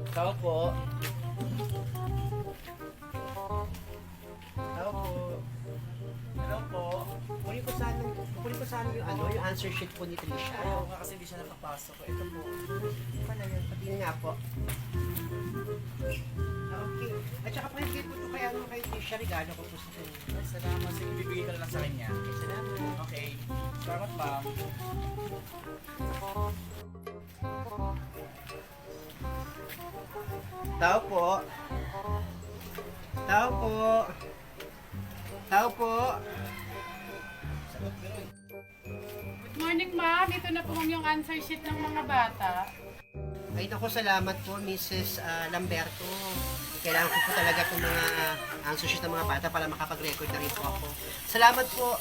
Tao po. Tao po. Hello po. Kunin ko sana yung yung answer sheet po ni Trisha. Oo nga kasi hindi siya nakapasok. Ito po. Pala yun, pati nga po. Okay. At saka pakibigay po ito kay Trisha, regalo ko po sa kanya. Salamat. Sige, bibigay ka na lang sa kanya. Okay, salamat. Okay. Salamat pa. Tao po. Tao po. Tao po. Good morning, ma'am. Ito na po yung answer sheet ng mga bata. Ay naku, salamat po, Mrs. Lamberto. Kailangan ko po talaga itong mga answer sheet ng mga bata para makapag-record na rin po ako. Salamat po.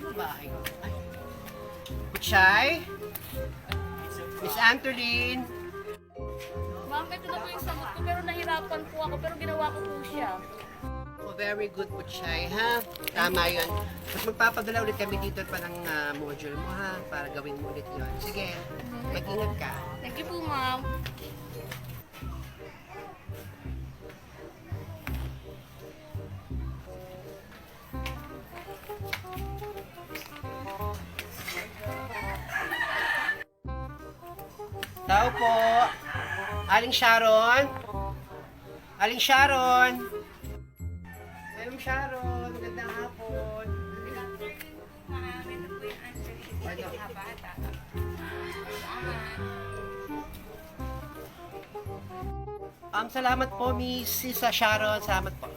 Ano ba? Ay. Kuchay? Miss Antoline? Ma'am, ito na po yung sagot ko, pero nahirapan po ako, pero ginawa ko po siya. Oh, very good, Kuchay, ha? Tama yun. Mas magpapadala ulit kami dito pa ng module mo, ha? Para gawin mo ulit yun. Sige, mag-ingat ka. Thank you po, ma'am. Tao po. Aling Sharon. Aling Sharon. Aling Sharon. Magandang hapon. Salamat po, Mrs. Sharon. Salamat po.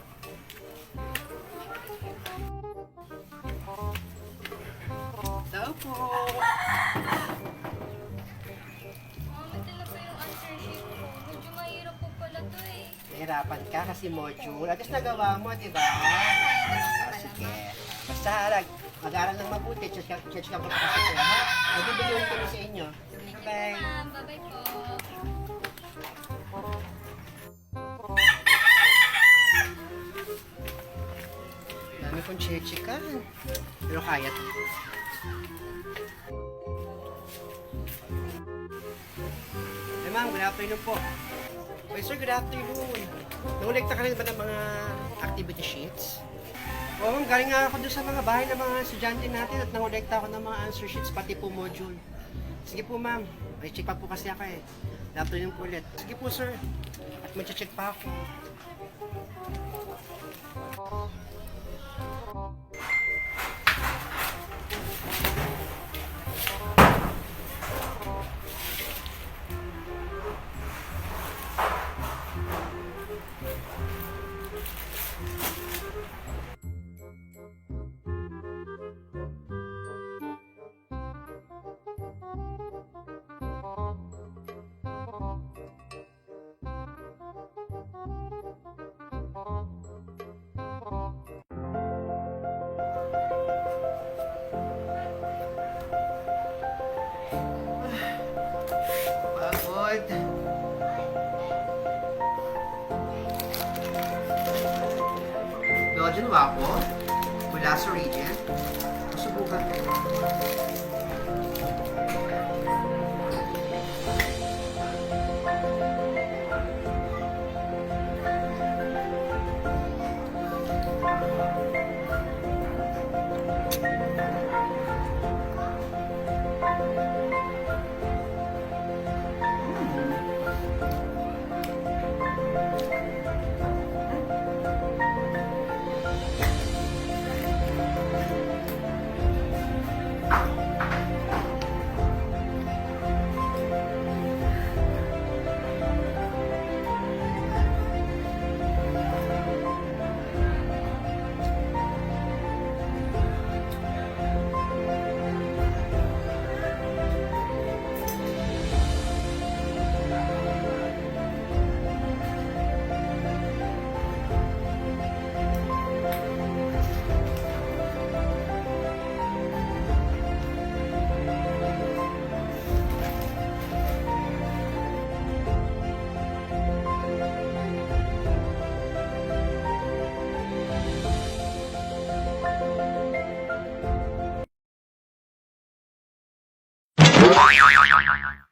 Tao po. Ma'am, ito na po yung answer sheet ko. Medyo mahirap po pala to eh. Nahirapan ka kasi module. At least nagawa mo, di ba? Sige. Basta halag. Mag-aaral ng mabuti. Check ka po na kasi ito, ha? Magbibigyan kami sa inyo. Bye. Ma'am, bye-bye po. Dami kong chechikan. Pero kaya to. Hey ma'am, good afternoon po. Hey sir, good afternoon. Nangulikta ka rin ba ng mga activity sheets? Oo ma'am, galing nga ako doon sa mga bahay ng mga estudyante natin at nangulikta ako ng mga answer sheets, pati po module. Sige po ma'am, may check pa po kasi ako eh. Good afternoon po ulit. Sige po sir, at mag-check pa ako. Pagod. Belgian waffle mula sa Regent. Subukan ko. Ma'am.